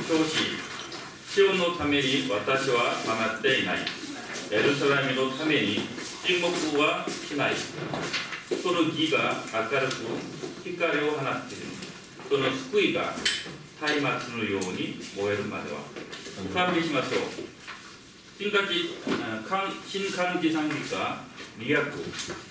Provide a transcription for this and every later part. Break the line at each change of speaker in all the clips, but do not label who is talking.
教師シオンのために私は黙っていない。エルサレムのために沈黙はしない。その義が明るく光を放っている。その救いが松明のように燃えるまでは。賛美しましょう。新漢字賛美歌200。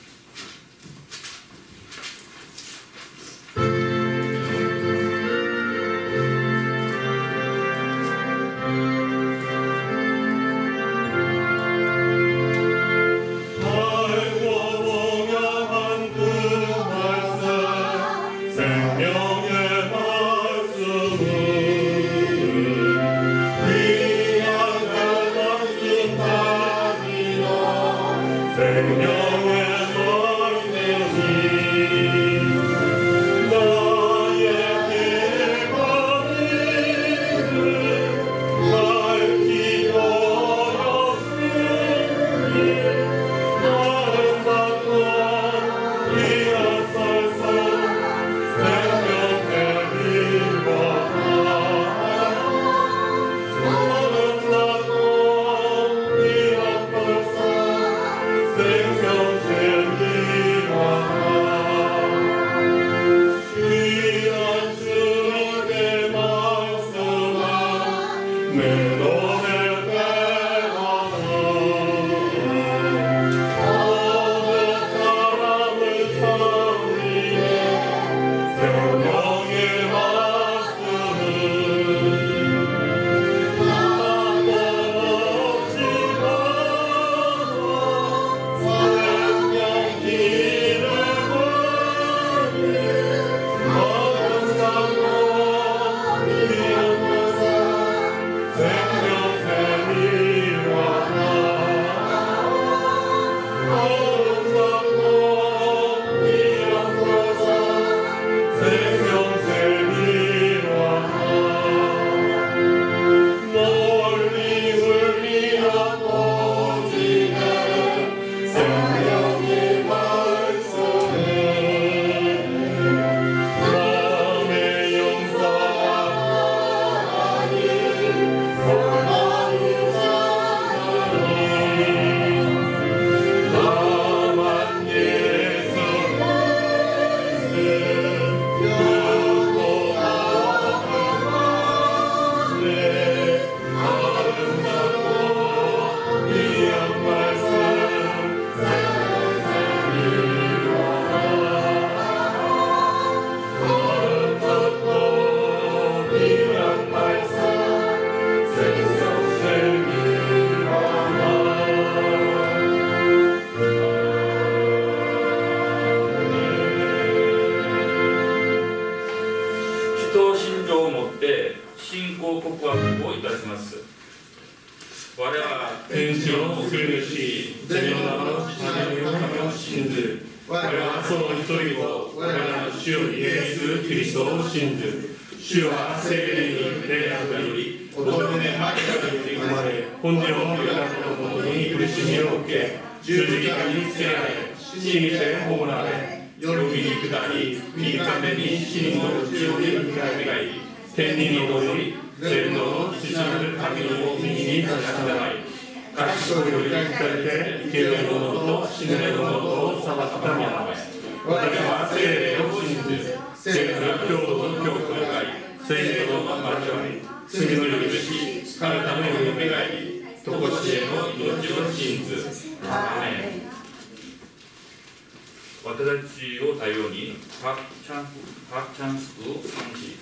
私を対応にパクチャンスクを監視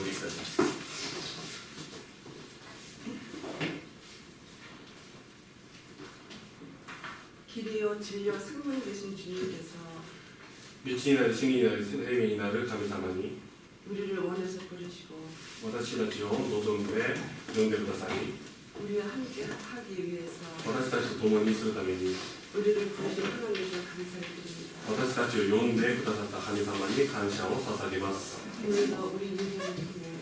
おりいたします。
길이요 진리요 생명이 되신 주님께서
빛이 나를 신이 나를 생명이 나를 감사하니
우리를 원해서 부르시고
私たちを望んで呼んでください。
우리와 함께 하기 위해서
私たちと共にするために
우리를 부르신 하나님께 감사를 드립니다.
私たちを呼んでくださった神様に感謝を捧げます。
오늘도 우리 예배를 통해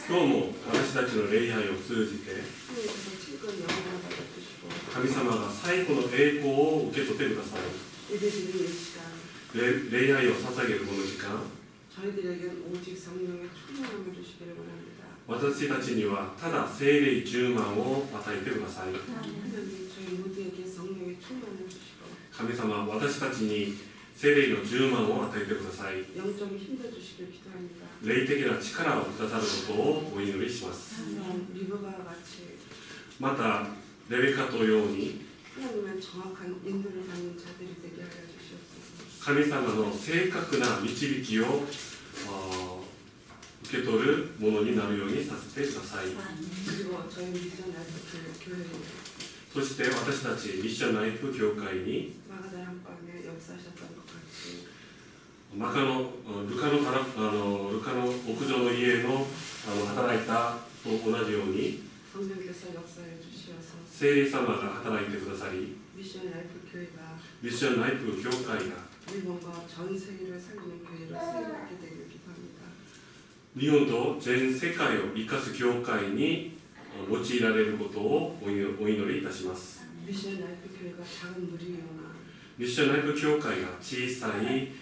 今日も私たちの礼拝を通じて
하나님께서 최고 영광을 받아주시고
神様が最後の栄光を受け取ってください。
예배드리는 시간
礼拝を捧げるこの時間
저희들에게 오직 성령의 충만함을 주시기를 원합니다.
私たちにはただ聖霊10万を与えてください。
하나님 저희 모두에게 성령의 충만을 주시고
神様、私たちに聖霊の10万を与えてください。
영적인 힘을 주시길 기도합니다.
霊的な力をくださることをお祈りします。
또한 리브가 같이
また、レベカとように
하나님의 정확한 인도를 받는 자들이 되게 하여 주시옵소서.
神様の正確な導きを受け取るものになるようにさせてください。
그리고 저희 미션 라이프 교회에
そして私たちミッションライフ教会に
마가다락방에 역사하셨던 것 같이
ルカの屋上の家の働いたと同じように
성령께서 역사해 주시어서
聖霊様が働いてくださり
미션 라이프 교회가
ミッションライフ教会が
일본과 전 세계를 살리는 교회로 세워지게 되길 기도합니다.
日本と全世界を生かす教会に用いられることをお祈りいたします。
미션 라이프 교회가 작은 무리이거나
ミッションライフ教会が小さい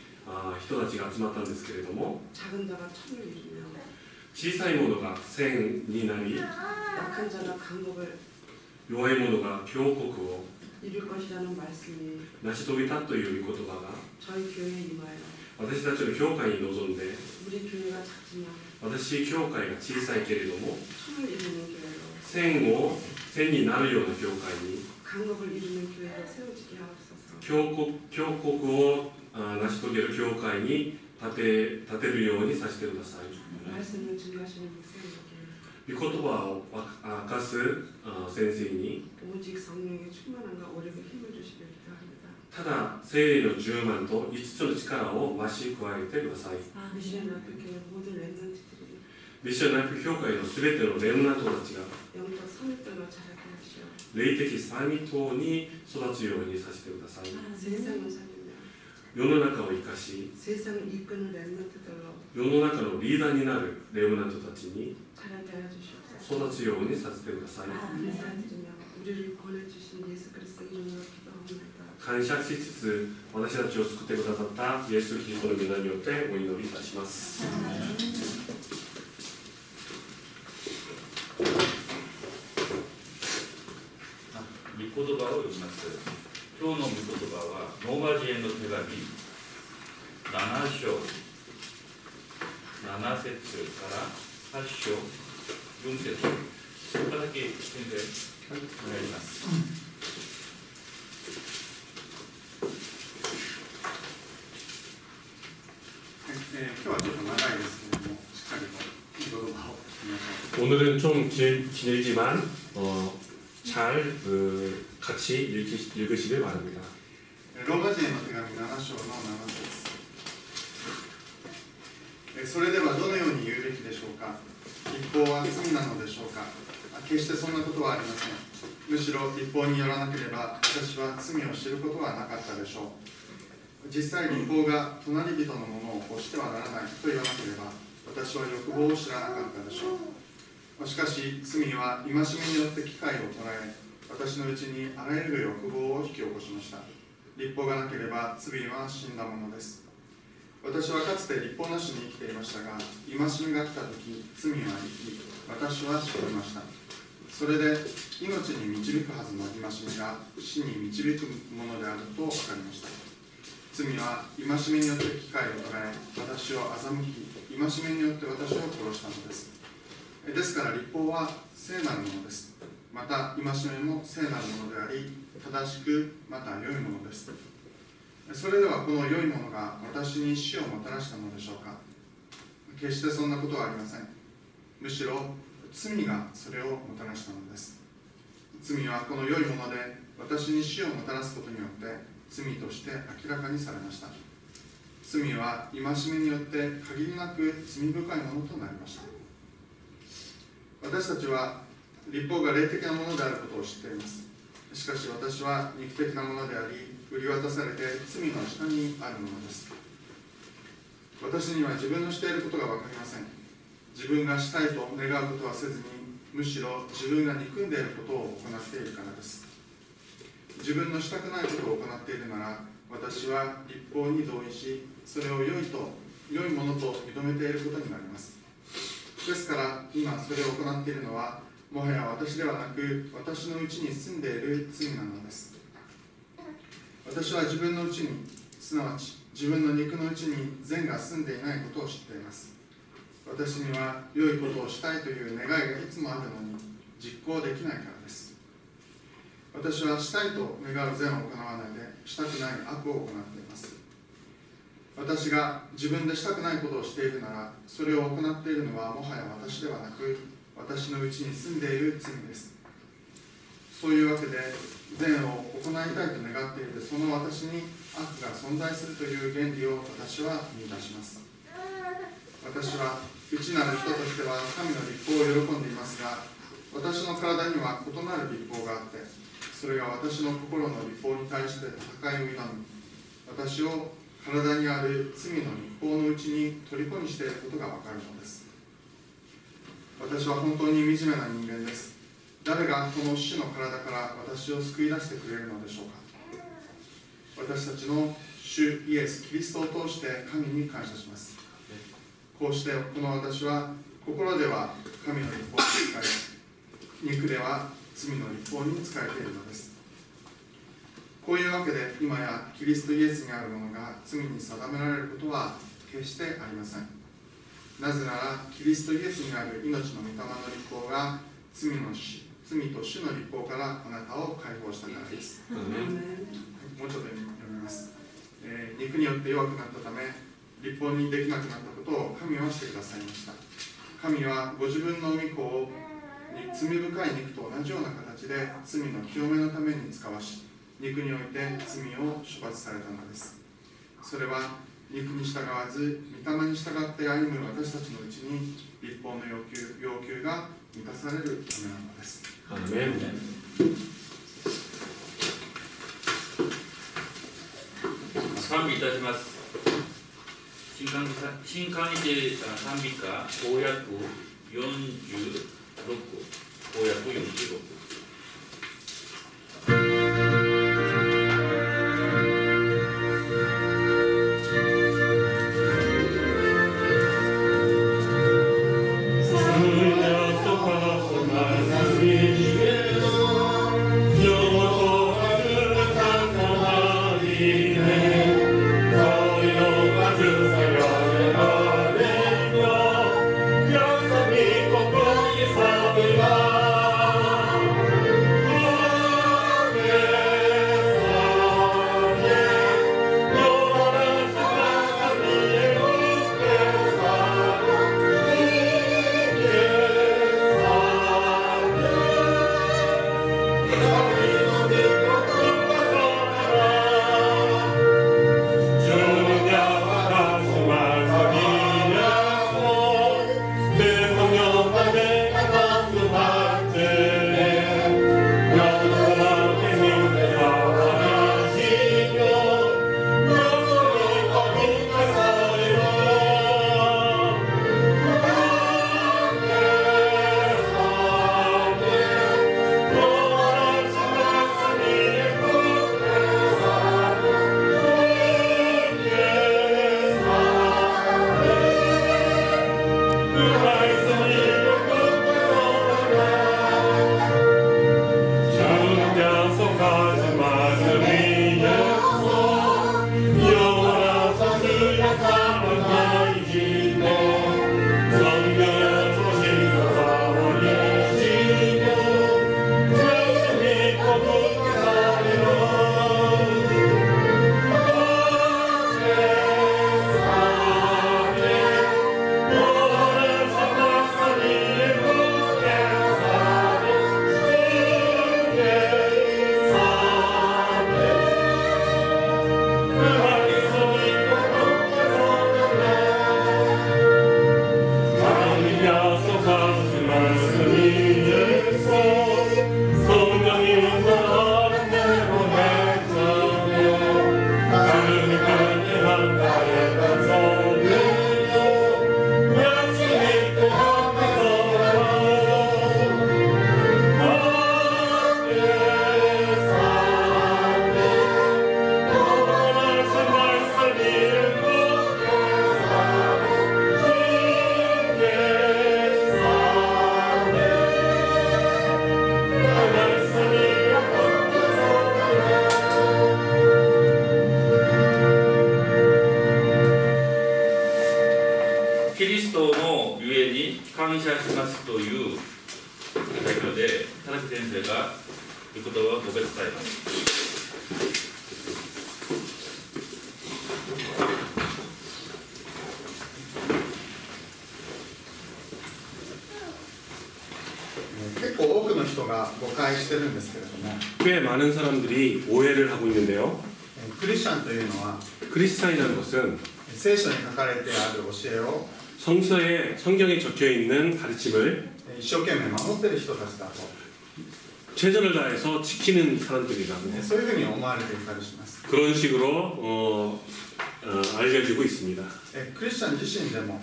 人たちが集まったんですけれども、
작은 자가 천을 이루며
小さいものが千になり、
약한 자가 강국을
弱いものが強国を
이룰 것이라는 말씀이
成し遂げたという御言葉が
저희 교회에 임하여
私たちの教会に臨んで、
우리 교회가 작지만
私教会が小さいけれども
천을 이루는 교회로
千になるような教会に
강국을 이루는 교회로 세워지게 하옵소서.
強国を成し遂げる教会に立てるようにさせてください。
말씀을 증가하시는 목사님에게
御言葉を明かす先生に
오직 성령의 충만함과 오력의 힘을 주시길 기도합니다.
ただ聖霊の10万と5つの力を増し加えてください。
미션 라이프 교회 모든 랩런트들이
ミッションライフ教会のすべてのレムナントたちが
영적 선입들로 자라게 하시오.
霊的三位等に育つようにさせてください。
세상을 살리며
世の中を生かし、
세상을 이끄는 랩런트들로
世の中のリーダーになるレムナントたちに
자라게 하여 주시옵소서.
育つようにさせてください。
감사드리며 우리를 보내주신 예수 그리스도 이름으로 기도합니다.
感謝しつつ、私たちを救ってくださったイエス・キリストの皆によってお祈りいたします。
御言葉を読みます。今日の御言葉はローマ人への手紙7章7節から8章4節岡崎先生、お願いします。
今日はちょっと長いですけれども、しっかりと御言葉を見ましょう。
오늘은 좀 길지만 잘 같이 읽으시길 바랍니다.
ローマ人への手紙7章の7節。それではどのように言うべきでしょうか。立法は罪なのでしょうか。決してそんなことはありません。むしろ立法によらなければ私は罪を知ることはなかったでしょう。実際立法が隣人のものを欲してはならないと言わなければ私は欲望を知らなかったでしょう。しかし罪は戒めによって機会を捉え、私のうちにあらゆる欲望を引き起こしました。立法がなければ罪は死んだものです。私はかつて立法なしに生きていましたが、戒めが来たとき罪は生き、私は死にました。それで命に導くはずの戒めが死に導くものであると分かりました。罪は戒めによって機会を捉え、私を欺き、戒めによって私を殺したのです。ですから立法は聖なるものです。また戒めも聖なるものであり、正しくまた良いものです。それではこの良いものが私に死をもたらしたのでしょうか。決してそんなことはありません。むしろ罪がそれをもたらしたのです。罪はこの良いもので私に死をもたらすことによって罪として明らかにされました。罪は戒めによって限りなく罪深いものとなりました。私たちは立法が霊的なものであることを知っています。しかし私は肉的なものであり、売り渡されて罪の下にあるものです。私には自分のしていることが分かりません。自分がしたいと願うことはせずに、むしろ自分が憎んでいることを行っているからです。自分のしたくないことを行っているなら、私は立法に同意し、それを良いものと認めていることになります。ですから今それを行っているのはもはや私ではなく私のうちに住んでいる罪なのです。私は自分のうちに、すなわち自分の肉のうちに善が住んでいないことを知っています。私には良いことをしたいという願いがいつもあるのに実行できないからです。私はしたいと願う善を行わないでしたくない悪を行っています。私が自分でしたくないことをしているなら、それを行っているのはもはや私ではなく私のうちに住んでいる罪です。そういうわけで善を行いたいと願っているその私に悪が存在するという原理を私は見出します。私は内なる人としては神の律法を喜んでいますが、私の体には異なる律法があって、それが私の心の律法に対して戦いを挑み、私を体にある罪の律法のうちに虜にしていることがわかるのです。私は本当に惨めな人間です。誰がこの死の体から私を救い出してくれるのでしょうか。私たちの主イエス・キリストを通して神に感謝します。こうしてこの私は心では神の律法に仕え、肉では罪の律法に仕えているのです。こういうわけで今やキリストイエスにあるものが罪に定められることは決してありません。なぜならキリストイエスにある命の御霊の律法が罪と死の律法からあなたを解放したからです。もうちょっと読みます。肉によって弱くなったため律法にできなくなったことを神はしてくださいました。神はご自分の御子を罪深い肉と同じような形で罪の清めのために使わし、肉において罪を処罰されたのです。それは肉に従わず御霊に従って歩む私たちのうちに律法の要求が満たされるためなのです。
アーメン。
賛美いたします。新漢日賛美歌公約46、公約46。
Yo soy mi compromiso,
に感謝しますというタイトルで田中先生が御言葉を述べ伝えます。
結構多くの人が誤解してるんですけれども、
꽤 많은 사람들이 오해를 하고 있는데요.
クリスチャンというのは
크리스찬이라는 것은
聖書に書かれてある教えを
성경에 적혀 있는 가르침을
一生懸命守っている人たちだと、
최선을 다해서 지키는 사람들이라고
そういうふうに思われていたりします。
그런 식으로 알려지고 있습니다.
クリスチャン自身でも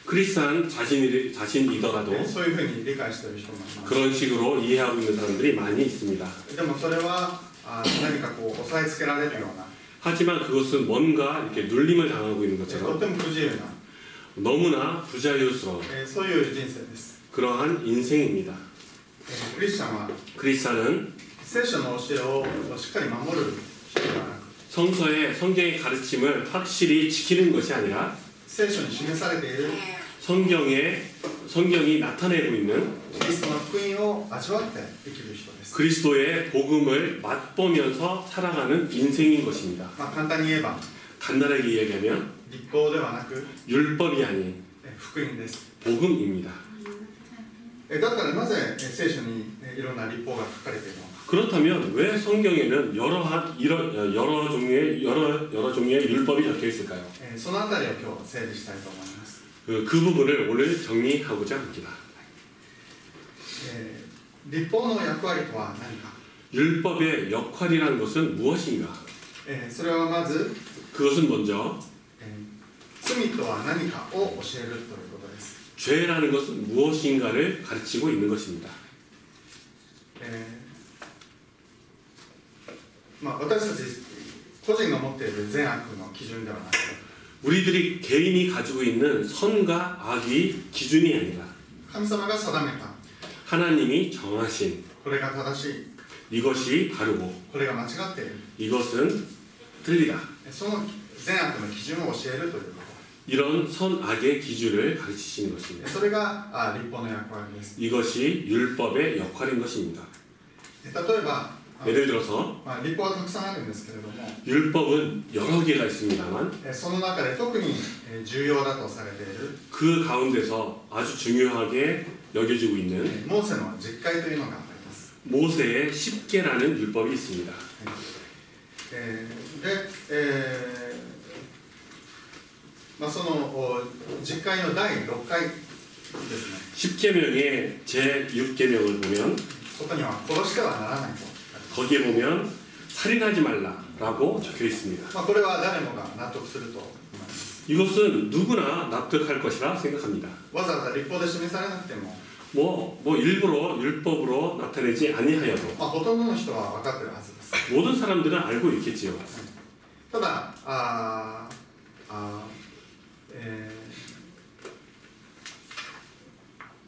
크리스찬 자신이더라도
そういうふうに理解している人もいます。
그런 식으로 이해하고 있는 사람들이 많이 있습니다.
でもそれは何かこう押さえつけられるような、
하지만 그것은 뭔가 이렇게 눌림을 당하고 있는
と
것처럼
ても不自由な、
너무나 부자유스러운
そういう人生です。
그러한 인생입니다.
クリスチャンは
크리스찬은
聖書の教えをしっかり守る人ではなく、
성경의 가르침을 확실히 지키는 것이 아니라
聖書に示されている
성경이 나타내고 있는
キリストの福音を味わって生きる人です。
그리스도의 복음을 맛보면서 살아가는 인생인 것입니다.
簡単に言えば
간단하게 이야기하면
立法ではなく
율법이 아닌
福音です。
복음입니다.
だったらなぜ聖書にいろんな立法が書かれているのか。
그렇다면 왜 성경에는 여러 종류의 율법이 적혀 있을까요?
そのあたりを今日整理したいと思います。
그 부분을 오늘 정리하고자 합니다.
立法の役割とは何か。
율법의 역할이라는 것은 무엇인가?
それはまず
그것은 먼저
罪とは何かを教えるということです。
죄라는 것은 무엇인가를 가르치고 있는 것입니다.
私たち個人が持っている善悪の基準ではなくて、
우리들이 개인이 가지고 있는 선과 악이 기준이 아니라
神様が定めた
하나님이 정하신
これが正しい、
이것이 바르고
これが間違っている、
이것은 틀리다.
その善悪の基準を教えるというこ
이런 선악의 기준을 가르치시는
と、
것입니다.
それが立法の役割です。
이것이 율법의 역할인 것입니다.
例えば
예를 들어서
立法はたくさんあるんですけれども、
율법은 여러 개가 있습니다만
その中で特に重要だとされている
그 가운데서 아주 중요하게 여겨지고 있는
モーセの十戒というのがあります。
모세의 10계라는 율법이 있습니다.
その十戒の第6回ですね。
10계명의 제6계명을 보면
そこには殺してはならないと。
거기에 보면 살인하지 말라라고 적혀 있습니다.
これは誰もが納得すると思います。
이것은 누구나 납득할 것이라 생각합니다.
わざわざ立法で示されなくても、
뭐 일부러 율법으로 나타내지 아니하여도
ほとんどの人は分かっているはずです。
모든 사람들은 알고 있겠지요.
ただ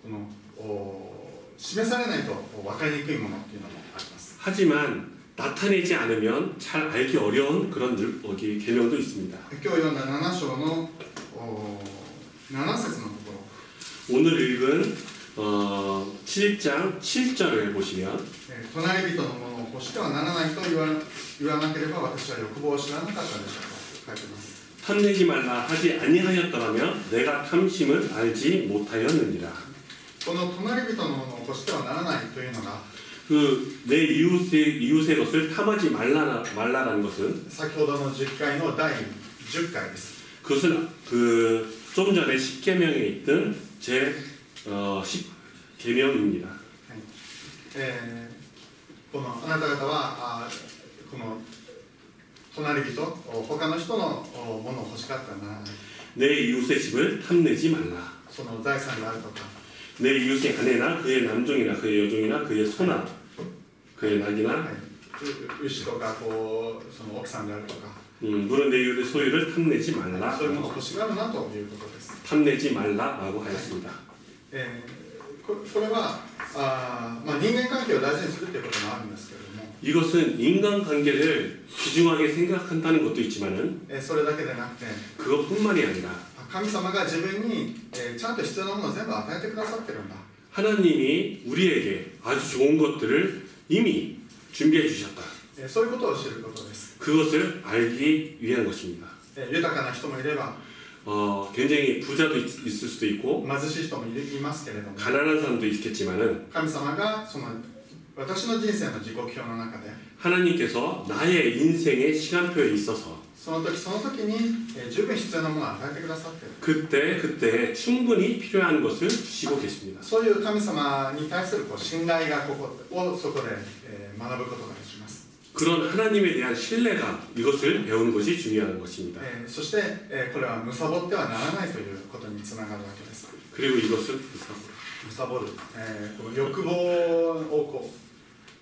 この示されないと分かりにくいものっていうのもあります。
하지만 나타내지 않으면 잘 알기 어려운 그런 계명도 있습니다.
今日読んだ7章の7節のところ、
오늘 읽은 7장 7절을 보시면
隣人のものを欲してはならないと言わなければ私は欲望を知らなかったでしょうと書いています。
탐내지 말라 하지 아니하였더라면 내가 탐심을 알지 못하였느니라.
この隣人のものを欲してはならないというのが
그 내 이웃의 것을 탐하지 말라라는 것은
先ほどの10回の第10回です。
그것은 그 좀 전에 10계명에 있던 제 10계명입니다.
このあなた方はこの隣人他の人のものを欲しかったらならない。
내 이웃의 집을 탐내지 말라.
その財産であるとか
내 이웃의 아내나 그의 남종이나 그의 여종이나 그의 소나 그의 낙이나
牛とかその奥さんであるとか
물은 내 이웃의 소유를 탐내지 말라.
そういうものを欲しがるなということです。
탐내지 말라라고 하였습니다.
これは人間関係を大事にするということもあるんですけれども、
이것은 인간관계를 귀중하게 생각한다는 것도 있지만은
それだけでなくて
그것뿐만이 아니라
神様が自分に、ちゃんと必要なものを全部与えてくださってるんだ。
하나님이 우리에게 아주 좋은 것들을 이미 준비해 주셨다.
そういうことを知ることです。
그것을 알기 위한 것입니다.
豊かな人もいれば
굉장히 부자도 있을 수도 있고
貧しい人もいますけれども、
가난한 사람도 있겠지만은
神様がその私の人生の時刻表の中で
하나님께서 나의 인생의 시간표에 있어서
その時その時に、十分必要なものを与えてくださっている。
그때 충분히 필요한 것을 주시고 계십니다.
そういう神様に対する信頼がここをそこで、学ぶことができます。
그런 하나님에 대한 신뢰가 이것을 배우는 것이 중요한 것입니다.
そして、これは貪ってはならないということにつながるわけです。
그리고 이것을
貪る、この欲望を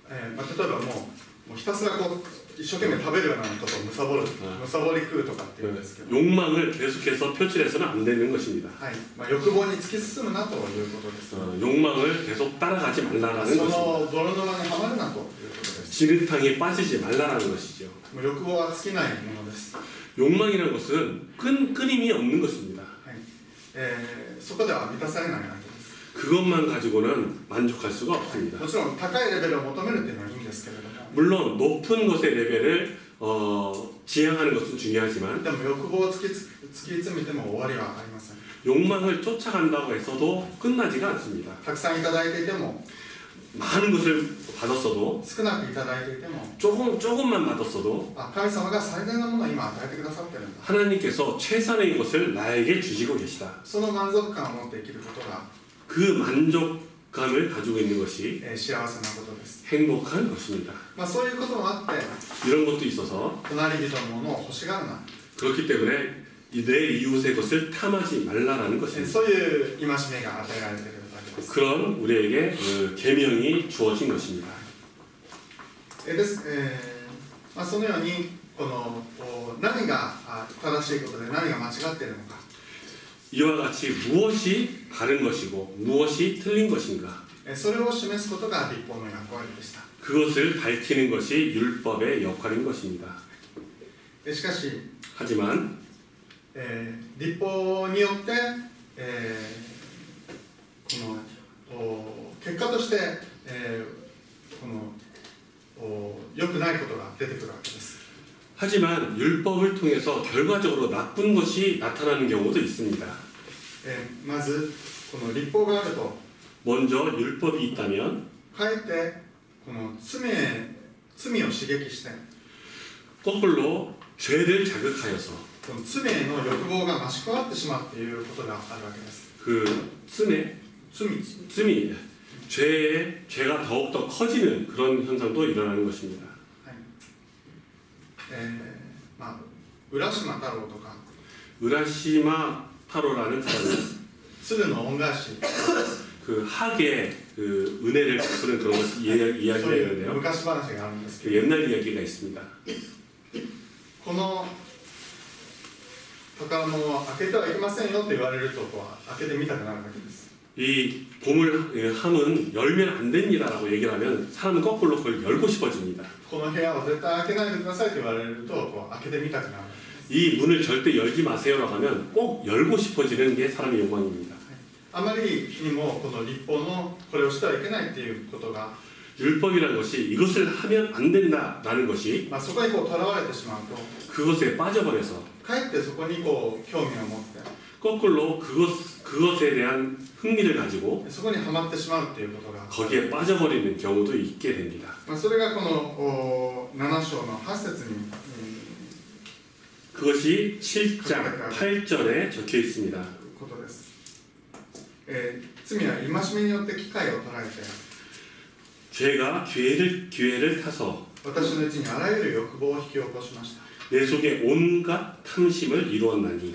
例えばもうひたすら一生懸命食べるようなことを貪り食うとかっていうんですけど、
욕망을 계속해서 표출해서는 안 되는 것입니다.
はい、欲望に突き進むなということです。
욕망을 계속 따라가지 말라라는
そ
것입니다.
の泥沼にはまるなということです。
진흙탕에 빠지지 말라라는 것이죠.
もう欲望は尽きないものです。
욕망이라는 것은 끊임이 없는 것입니다.
はい、そこでは満たされないわけです。
그것만 가지고는 만족할 수가 없습니다.
もちろん高いレベルを求めるっていうのはいいんですけれども、
물론 높은 것의 레벨을 지향하는 것은 중요하지만
でも欲望を突き詰めても終わりはありません。
욕망을 쫓아간다고 해서도 끝나지가 않습니다.
たくさんいただいていても、
많은 것을 받았어도
少なくいただいていても、
조금만 받았어도
神様が最大のものを今与えてくださってるんだ。
하나님께서 최선의 것을 나에게 주시고 계시다.
その満足感を持って生きることが
그 만족감을 가지고 있는 것이
幸せなことです。
행복한 것입니다.
そういうこともあって、
이런 것도 있어서
隣人のものを欲しがるな、
그렇기 때문에 내 이웃의 것을 탐하지 말라라는 것입니다.
そういう戒めが与えられているわけです。
그런 우리에게 계명이 주어진 것입니다.
です、そのように何が正しいことで何が間違っているのか、
이와 같이 무엇이 바른 것이고 무엇이 틀린 것인가
それを示すことが立法の役割でした。
그것을 밝히는 것이 율법의 역할인 것입니다.
しかし、
하지만
立法によって、結果として、良くないことが出てくるわけです。
하지만 율법을 통해서 결과적으로 나쁜 것이 나타나는 경우도 있습니다.
まずこの立法があると
먼저 율법이 있다면
かえってこの罪を刺激して
거꾸로 죄를 자극하여서
この罪への欲望が増し加わってしまうということがあるわけです。
그罪죄가 더욱더 커지는 그런 현상도 일어나는 것입니다.
浦島太郎とか
우라시마 타로라는 사람은
鶴の恩返し、
그 학의 그 은혜를 베푸는 그런 것을
そう
이야기가
いう
있는데요.
昔話があるんですけ
그
ど、
옛날 이야기가 있습니다.
この宝物を開けてはいけませんよと言われると開けてみたくなるわけです。
이 보물함은 열면 안 됩니다라고 얘기를 하면 사람은 거꾸로 그걸 열고 싶어집니다.
この部屋を絶対開けないでくださいと言われると開けてみたくなる。
이 문을 절대 열지 마세요라고 하면 꼭 열고 싶어지는 게 사람의 욕망입니다.
あまりにもこの立法のこれをしてはいけないっていうことが、
율법이라는 것이 이것을 하면 안 된다라는 것이
そこにとらわれてしまうと
그것에 빠져버려서
かえってそこに興味を持って
거꾸로 그것에 대한 흥미를 가지고
そこにはまってしまうっていうことが、
거기에 빠져버리는 경우도 있게 됩니다.
それがこの7章の8節に、
그것이 7장 8절에 적혀 있습니다.
ことです。罪は戒めによって機会を捉えて
죄가 기회를 타서
私のうちにあらゆる欲望を引き起こしました。
내 속에 온갖 탐심을 이루었나니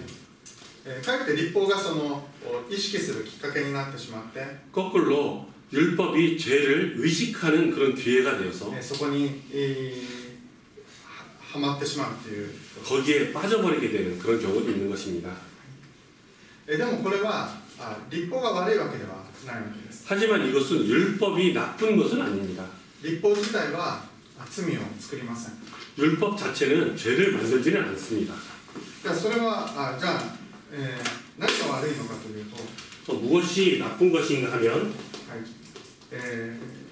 かえって立法がその意識するきっかけになってしまって、
거꾸로 율법이 죄를 의식하는 그런 기회가 되어서
そこに、はまってしまうという。
거기에 빠져버리게 되는 그런 경우도 있는 것입니다.
でもこれは立法が悪いわけではないわけです。
하지만 이것은 율법이 나쁜 것은 아닙니다.
立法自体は罪を作りません。
율법 자체는 죄를 만들지는 않습니다.
それはじゃあ、何が悪いのかというと、
무엇이 나쁜 것인가 하면
はい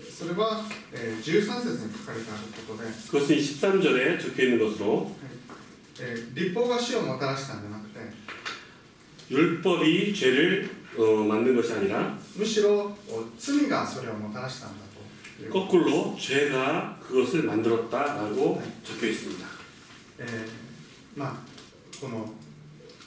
それは、13節に書かれてあることで、
그것은 13절에 적혀 있는 것으로
律法が死をもたらしたんじゃなくて、
율법이 죄를 만든 것이 아니라
むしろ罪がそれをもたらしたんだということ。
거꾸로 죄가 그것을 만들었다라고 적혀 있습니다.
この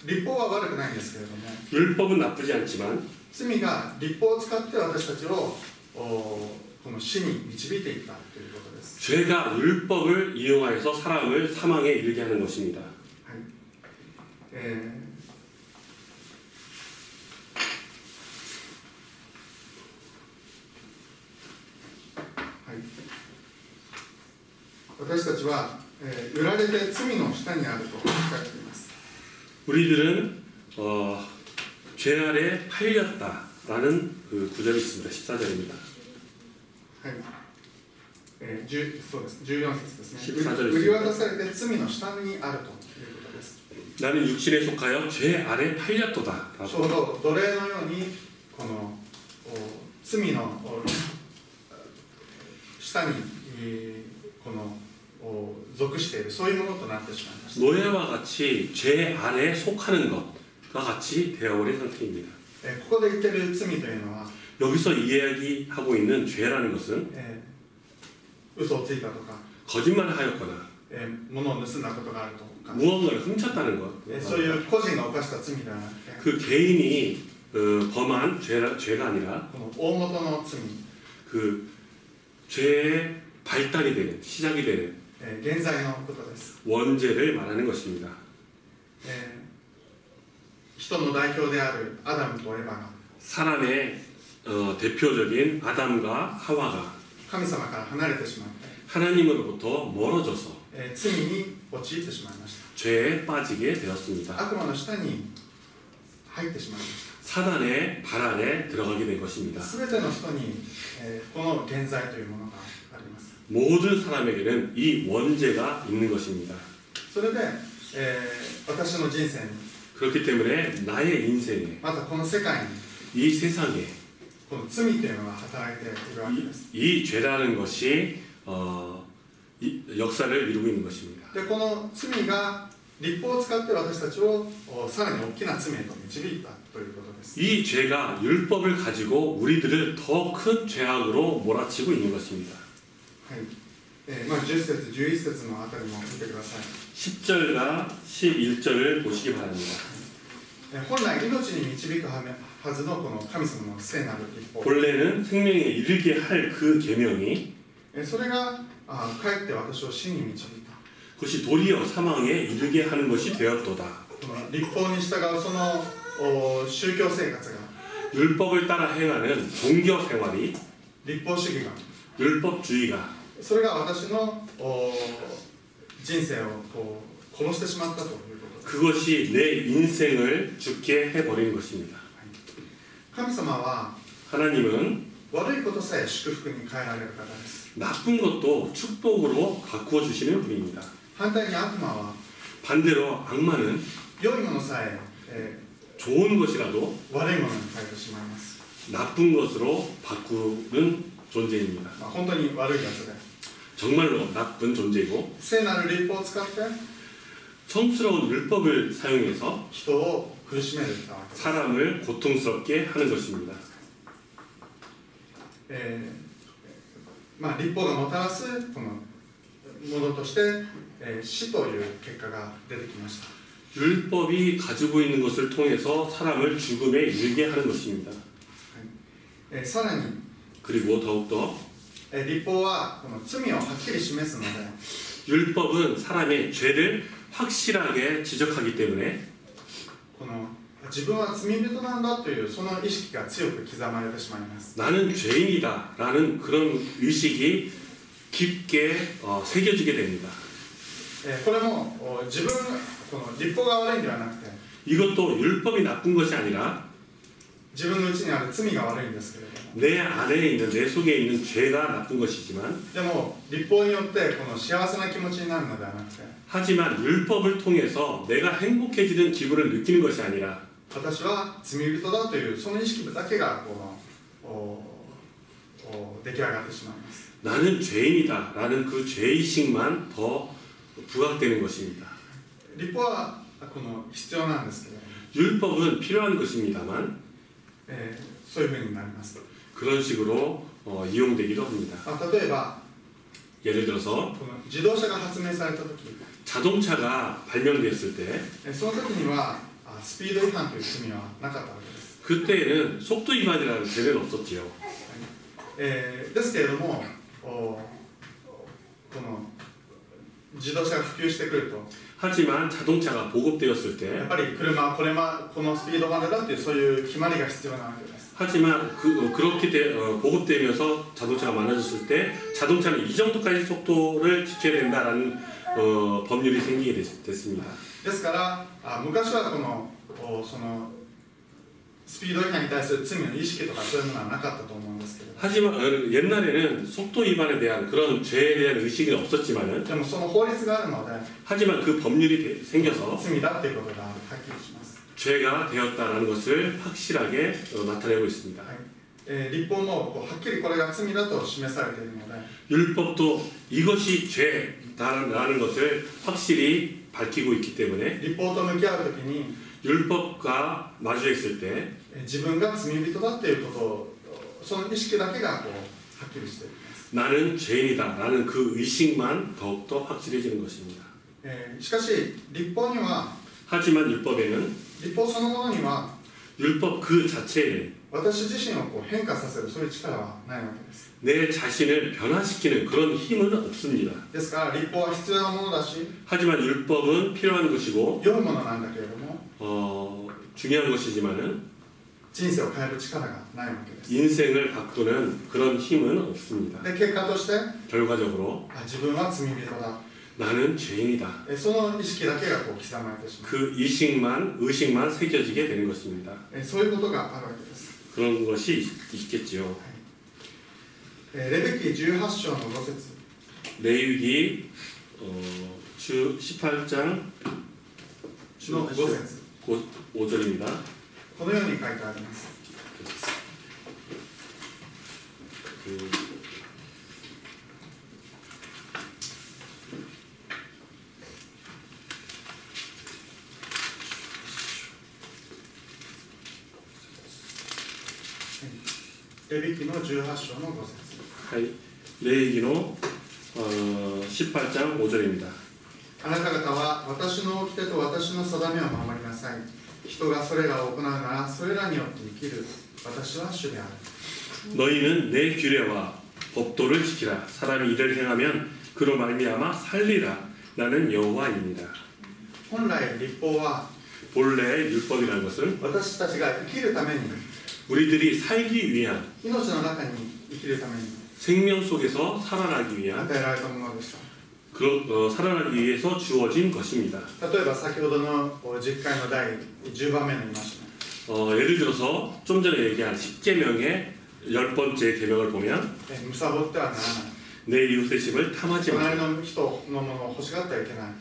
律法は悪くないんですけれども、
율법은 나쁘지 않지만
罪が律法を使って私たちをこの死に導いていったということです。
죄가 율법을 이용하여서 사람을 사망에 이르게 하는 것입니다.
私たちは、売られて罪の下にあると書かれています。
우리들은 죄 아래 팔렸다라는 그 구절이 있습니다. 14절입니다.
はいそうです。14節ですね。
14節です。
売り渡されて罪の下にあるということです。
나는 육신에 속하여 죄 아래 팔렸도다.
ちょうど奴隷のようにこの罪の下にこの属している、そういうものとなってしまいました。
노예와 같이 죄 아래 속하는 것과 같이 되어버린 상태입니다.
ここで言っている罪というのは、
여기서 이야기하고 있는 죄라는 것은
嘘をついたとか、
거짓말을 하였거나
物を盗んだことがあるとか、
무언가를 훔쳤다는 것.
そういう個人が犯した罪ではなくて、
그 개인이 범한 죄가 아니라
この大元の罪、
그 죄의 발단이 되는, 시작이 되는
現在のことです。
원죄를 말하는 것입니다.
人の代表であるアダムとエヴァが
사람의 대표적인 아담과 하와가
神様から離れてしまって、
하나님으로부터 멀어져서
罪に陥ってしまいました。
죄에 빠지게 되었습니다.
悪魔の下に入ってしまいました。
사단의 발 아래 들어가게 된 것입니다.
すべての人に、この現在というものがあります。
모든 사람에게는 이 원죄가 있는 것입니다.
それで、私の人生に、
그렇기 때문에 나의 인생에,
またこの世界に
이 세상에
この罪というのが働いているわけです。
이 죄라는 것이 역사를 이루고 있는 것입니다.
で、この罪が律法を使って私たちをさらに大きな罪へと導いたということです。
이 죄가 율법을 가지고 우리들을 더 큰 죄악으로 몰아치고 있는 것입니다.
はい。10節、11節のあたりも見てください。
10절과 11절을 보시기 바랍니다.
本来命に導くはずのこの神様の聖なる律法、
본래는 생명에 이르게 할 그 계명이
それがかえって私を死に導いた。
그것이 도리어 사망에 이르게 하는 것이 되었도다.
この律法に従うその宗教生活が、
율법을 따라 행하는 종교 생활이,
律法主義が、
율법주의가
それが私の人生を殺してしまったということです。
그것이 내 인생을 죽게 해버리는 것입니다.
神様は
하나님은
悪いことさえ祝福に変えられる方です。
나쁜 것도 축복으로 바꾸어 주시는 분입니다.
反対に悪魔は
반대로 악마는
良いものさえ
좋은 것이라도
悪いものに変えてしまいます。
나쁜 것으로 바꾸는 존재입니다.
本当に悪いやつで、
정말로 나쁜 존재이고
聖なる律法を使って
성스러운 율법을 사용해서
人を苦しめるわけです。
사람을 고통스럽게 하는 것입니다.
律法がもたらすこのものとして、死という結果が出てきました。
율법이 가지고 있는 것을 통해서 사람을 죽음에 이르게 하는 것입니다.
さらに
그리고 더욱더
律法はこの罪をはっきり示すので、
율법은 사람의 죄를 확실하게 지적하기 때문에
この自分は罪人なんだというその意識が強く刻まれてしまいます。
나는 죄인이다 라는 그런 의식이 깊게 새겨지게 됩니다.
これも自分この律法が悪いんではなくて、
이것도 율법이 나쁜 것이 아니라
自分のうちにある罪が悪いんですけれども、
내 안에 있는 내 속에 있는 죄가 나쁜 것이지만
でも律法によってこの幸せな気持ちになるのではなくて、
하지만 율법을 통해서 내가 행복해지는 기분을 느끼는 것이 아니라
私は罪人だというその意識だけが出来上がってしまいます。
나는 죄인이다 라는 그 죄의식만 더 부각되는 것입니다.
立法は必要なんですけど、
율법은 필요한 것입니다만
そういうふうになります。
그런 식으로 이용되기도 합니다.
例えば
예를 들어서
この自動車が発明された時、
자동차가 발명되었을 때
その時にはスピード違反という罪はなかったわけです。
그때에는 속도 위반이라는 죄는 없었지요.
ですけれども、この自動車が普及してくると、
하지만 자동차가 보급되었을
やっ
때
ぱり車はこのスピードまでだというそういう決まりが必要なわけです。
하지만 그렇게 보급되면서 자동차가 많아졌을 때 자동차는 이 정도까지 속도를 지켜야 된다라는 법률이 생기게 됐습니다.
ですから昔はそのスピード違反に対する罪の意識とかそういうものはなかったと思うんですけど、
하지만 옛날에는 속도 위반에 대한 그런 죄에 대한 의식이 없었지만은
でもその法律があるので
하지만 그 법률이 생겨서
罪だっていうことがはっきりします。
죄가 되었다라는 것을 확실하게 나타내고 있습니다.
立法もはっきりこれが罪だと示されているので、
율법도 이것이 죄다라는 것을 확실히 밝히고 있기 때문에
立法と向き合うときに
율법과 마주했을 때
自分が罪人だっていうことをその意識だけがはっきりしています。
나는 죄인이다라는 그 의식만 더욱더 확실해지는 것입니다.
しかし立法には
하지만 율법에는
立法そのものには
율법 그 자체에는
私自身を変化させるそういう力はないわけです。
내 자신을 변화시키는 그런 힘은 없습니다.
ですから立法は必要なものだし
하지만 율법은 필요한 것이고
良いものなんだけれども
중요한 것이지만은
人生を変える力がないわけです。
인생을 바꾸는 그런 힘은 없습니다.
で結果として
결과적으로
自分は罪人だ
나는 죄인이다.
その意識だけが刻まれてしまう
그 의식만 새겨지게 되는 것입니다.
そういうことがあるわけです。
그런 것이 있겠지요.
レベキ18章の5節
레위기 18장
の5節
5절입니다.
このように書いてあります。 レビキの18章の5節
レイギの18장 5절입니다.
あなた方は私の掟と私の定めを守りなさい。人がそれらを行うならそれらによって生きる。私は主である。
너희는 내 규례와 법도를 지키라. 사람이 이를 행하면 그로 말미암아 살리라. 나는 여호와입니다.
本来立法は
본래 율법이라는 것은
私たちが生きるために
우리들이 살기 위한
命の中に生きるために
생명 속에서 살아나기 위한
与えられたものでした。
살아나기 위해서 주어진 것입니다.
例えば先ほどの10回の第10番目の言いました。
예를 들어서 좀 전에 얘기한 10계명의 10번째 계명을 보면
むさぼってはならない。
내 이웃의 집을 탐하지
隣
마라.
の人のものを欲しがってはいけない。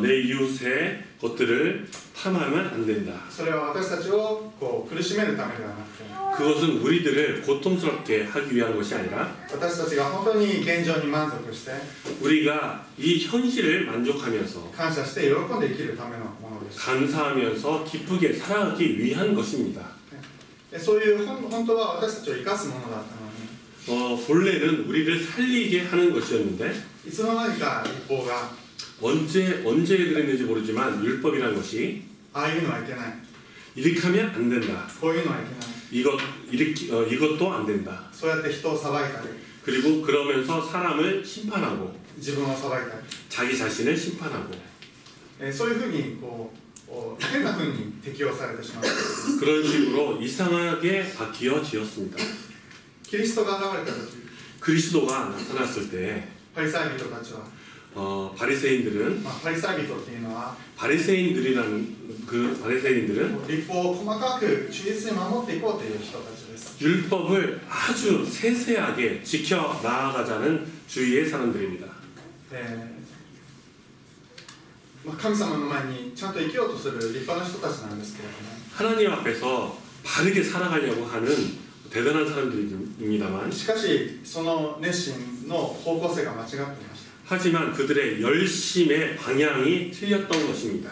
내 이웃의 것들을 탐하면 안 된다.
それは私たちを苦しめるためではなくて、
그것은 우리들을 고통스럽게 하기 위한 것이 아니라
私たちが本当に現状に満足して
우리가 이 현실을 만족하면서
感謝して喜んで生きるためのものです。
감사하면서 기쁘게 살아가기 위한 것입니다.
そういう本当は私たちを生かすものだったのに、
본래는 우리를 살리게 하는 것이었는데
いつの間にか立法が
언제 그랬는지 모르지만 율법이라는 것이
ああいうのはいけない、
이렇게 하면 안 된다.
こういうのはいけない、
이것도 안 된다.
そうやって人を裁いたり、
그리고 그러면서 사람을 심판하고
自分を裁いたり、
자기 자신을 심판하고
そういうふうに変なふうに適用されてしまう。
그런 식으로 이상하게 바뀌어지었습니다.
キリストが現れた時、
그리스도가 나타났을 때
パリサイ人たちは、
바리새인들은
パリサイ人っていうのは
바리새인들이라는 그 바리새인들은
立法を細かく忠実に守っていこうという人たちです。
율법을 아주 세세하게 지켜 나아가자는 주의의 사람들입니다.
神様の前にちゃんと生きようとする立派な人たちなんですけれども、
하나님 앞에서 바르게 살아가려고 하는 대단한 사람들입니다만
しかしその熱心の方向性が間違っていました。
하지만 그들의 열심의 방향이 틀렸던 것입니다.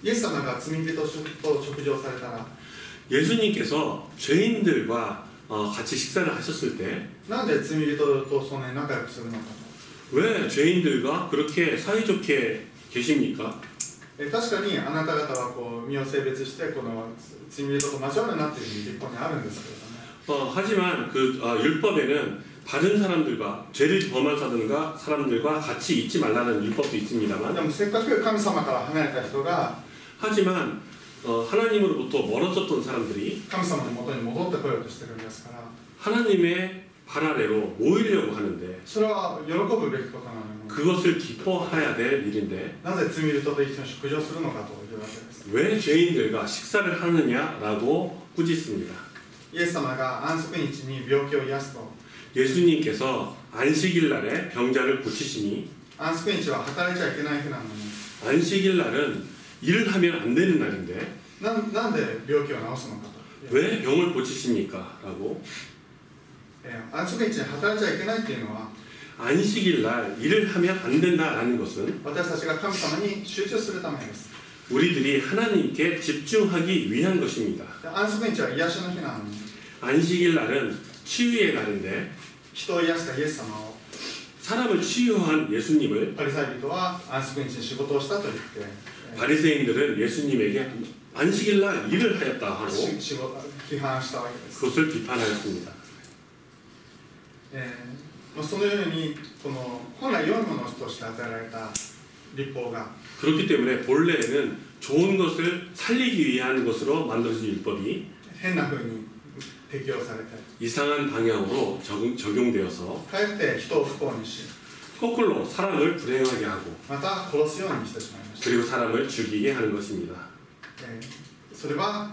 イエス様が罪人と食事をされたら、
예수님께서 죄인들과 같이 식사를 하셨을 때
なんで罪人とそんなに仲良くするのかと。
왜 죄인들과 그렇게 사이좋게 계십니까?
確かにあなた方はこう身を性別してこの罪人と交わるなっていう立法にあるんですけれども、
하지만 그 율법에는 바른 사람들과 죄를 범한 사람들과 같이 있지 말라는 율법도
で
있습니다만
もせっかく神様から離れた人が
하지만 하나님으로부터 멀어졌던 사람들이
神様のもとに戻ってこようとしてるんですから、
하나님의 발 아래로 모이려고 하는데
それは喜ぶべきことなのに、
그것을 기뻐해야 될 일인데
なぜ罪人と一緒に食事をするのかというわけです。
왜 죄인들과 식사를 하느냐라고 꾸짖습니다.
イエス様が安息日に病気を癒すと、
예수님께서 안식일 날에 병자를 고치시니
安息日は働いちゃいけない日なのに、
안식일 날은 일을 하면 안 되는 날인데
なんで病気を治すのかと。
왜 병을 고치십니까? 라고
安息日に働いちゃいけないっていうのは、
안식일 날 일을 하면 안 된다라는 것은
私たちが神様に集中するためです。
우리들이 하나님께 집중하기 위한 것입니다.
安息日は癒しの日なのに、
안식일 날은 치유의 날인데
人を癒したイエス様を
사람을 치유한 예수님을
パリサイ人は安息日に仕事をしたと言って、
바리새인들은 예수님에게 안식일 날 일을 하였다 하고
批判したわけです。
그것을 비판하였습니다.
そのようにこの本来良いものとして与えられた律法が
그렇기 때문에 본래에는 좋은 것을 살리기 위한 것으로 만들어진 율법이
変な風に適用されて、
이상한 방향으로 적용되어서
かえって人を不幸にし、
거꾸로 사람을 불행하게 하고
また殺すようにしてしまいました。
그리고 사람을 죽이게 하는 것입니다.
それは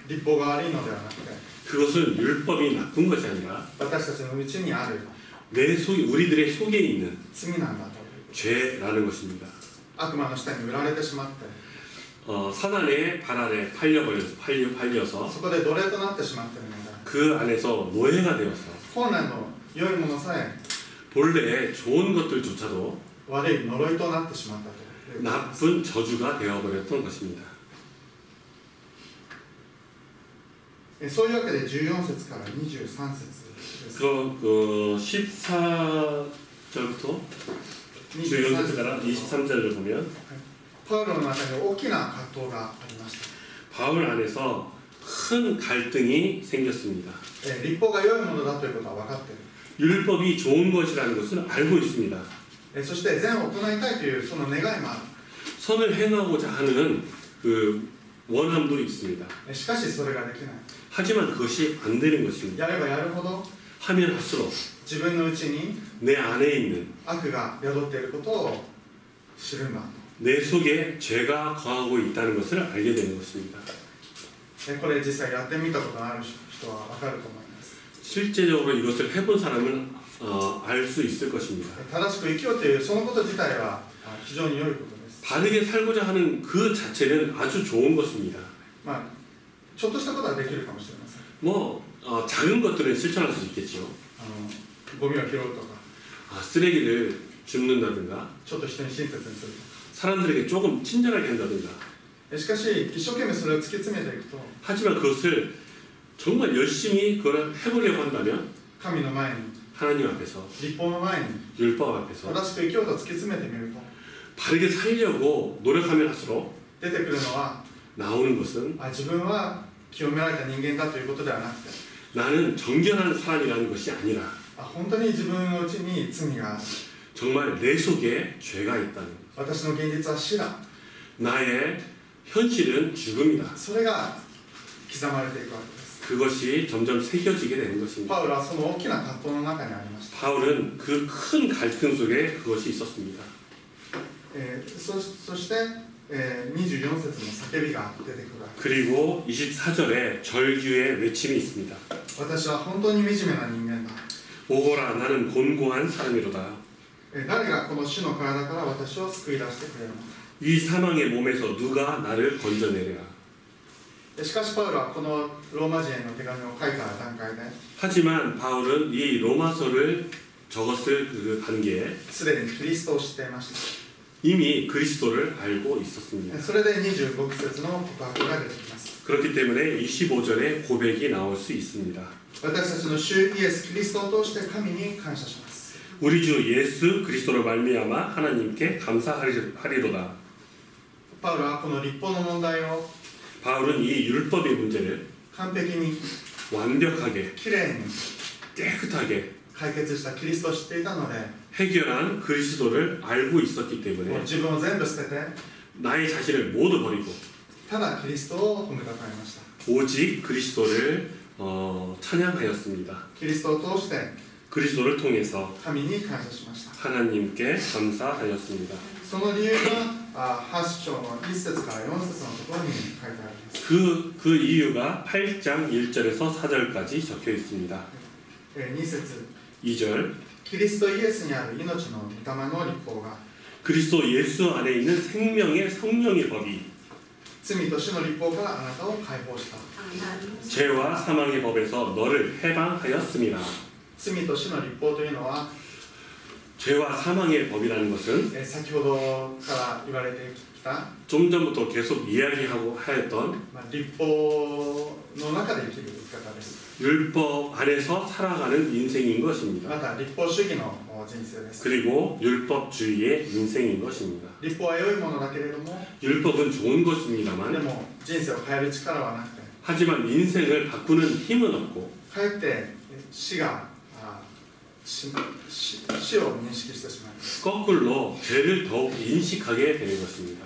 律法が悪いのではなくて、
그것은 율법이 나쁜 것이 아니라
私たちのうちにある
우리들의 속에 있는
罪なんだと。
죄라는 것입니다.
悪魔の下に売られてしまって、
사단의 발 아래 팔려서
そこで奴隷となってしまっているので、
그 안에서 노예가 되어서
本来の良いものさえ
본래 좋은 것들조차도
悪い呪いとなってしまったということです。
나쁜 저주가 되어버렸던 것입니다.
そういうわけで14節から23節です。
그 14절부터 14절から 23절을 보면
パウロの中に大きな葛藤がありました。
바울 안에서 큰 갈등이 생겼습니다.
律法が良いものだということは分かっている。
율법이 좋은 것이라는 것을 알고 있습니다.
そして善を行いたいというその願いもある。
선을 행하고자 하는 그 원함도 있습니다.
しかしそれができない。
하지만 그것이 안 되는 것입니다.
やればやるほど
하면 할수록
自分のうちに
내 안에 있는
悪が宿っていることを知るんだ。
내 속에 죄가 거하고 있다는 것을 알게 되는 것입니다.
これ実際やってみたことのある人は分かると思います。
실제적으로 이것을 해본 사람은 알 수 있을 것입니다.
正しく生きようというそのこと自体は非常に良いことです。
바르게 살고자 하는 그 자체는 아주 좋은 것입니다.
ちょっとしたことはできるかもしれません。
뭐 작은 것들은 실천할 수 있겠죠.
ゴミを拾うとか、
쓰레기를 줍는다든가
ちょっと人に親切にすると
사람들에게 조금 친절하게 한다든가.
か。しかし一生懸命それを突き詰めていくと、
하지만 그것을 정말 열심히 그걸 해보려고 한다면
神の前に、
하나님 앞에서
律法の前に
율법 앞에서
正しく生きようと突き詰めてみると、
바르게 살려고 노력하면 할수록
出てくるのは
나오는 것은
自分は清められた人間だということではなくて、
나는 정결한 사람이라는 것이 아니라
本当に自分のうちに罪がある。
정말 내 속에 죄가 있다는 것.
私の現実は死だ。
나의 현실은 죽음이다.
それが刻まれていくわけです。
그것이 점점 새겨지게 되는 것입니다.
パウロはその大きな葛藤の中にありました。
바울은 그 큰 갈등 속에 그것이 있었습니다.
そして、24節の叫びが出てくるわけです。
그리고 24절에 절규의 외침이 있습니다.
私は本当に惨めな人間だ。
오호라 나는 곤고한 사람이로다.
誰がこの死の体から私を救い出してくれるのか。
이 사망의 몸에서 누가 나를 건져내랴.
しかしパウロはこのローマ人への手紙を書いた段階で
하지만 바울은 이 로마서를 적었을 그 단계에
すでにキリストを知っていまし
이미 그리스도를 알고 있었습니다.
た。それで25節の告白が出てきます。
그렇기 때문에 25절에 고백이 나올 수 있습니다.
私たちの主イエス・キリストを通して神に感謝します。
우리 주 예수 그리스도로 말미암아 하나님께 감사하리로다.
パウロはこの立法の問題を
바울은 이 율법의 문제를
完璧に
완벽하게
きれいに
깨끗하게
解決したキリストを知っていたので、
해결한 그리스도를 알고 있었기
もう
때문에
自分を全部捨てて
나의 자신을 모두 버리고
ただキリストを褒めたたえました。
오직 그리스도를 찬양하였습니다.
キリストを通して
그리스도를 통해서
神に感謝しました。
하나님께 감사하였습니다.
その理由が8章の1節から4節のところに書いてあります。
그 이유가 8장 1절에서 4절까지 적혀 있습니다.
2節
2절
キリストイエスにある命の御霊の立法が
그리스도 예수 안에 있는 생명의 성령의 법이
罪と死の立法からあなたを解放した。
죄와 사망의 법에서 너를 해방하였습니다.
罪と死の立法というのは
죄와 사망의 법이라는 것은
先ほどから言われてきた
좀 전부터 계속 이야기하고 하였던
立法の中で生きる生き方です。
율법 안에서 살아가는 인생인 것입니다.
また立法主義の人生です。
그리고 율법주의의 인생인 것입니다.
立法は良いものだけれども、
율법은 좋은
で
것입니다만
も人生を変える力はなくて、
하지만 인생을 바꾸는 힘은 없고
かえって死を認識してしまいます。
거꾸로 죄를 더욱 인식하게 되는 것입니다.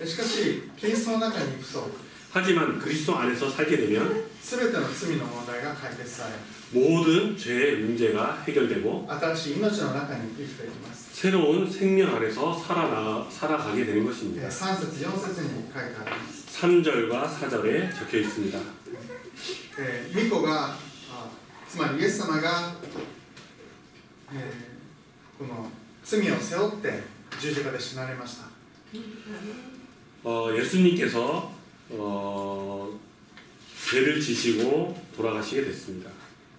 しかしキリストの中に行くと
하지만 그리스도 안에서 살게 되면
全ての罪の問題が解決され、
모든 죄의 문제가 해결되고
新しい命の中に生きていきます。
새로운 생명 안에서 살아가게 되는 것입니다.
3節4節に書いてあります。
3절과 4절에 적혀 있습니다.
御子がつまりイエス様が、この罪を背負って十字架で死なれました。
예수님께서 죄를 지시고 돌아가시게 됐습니다.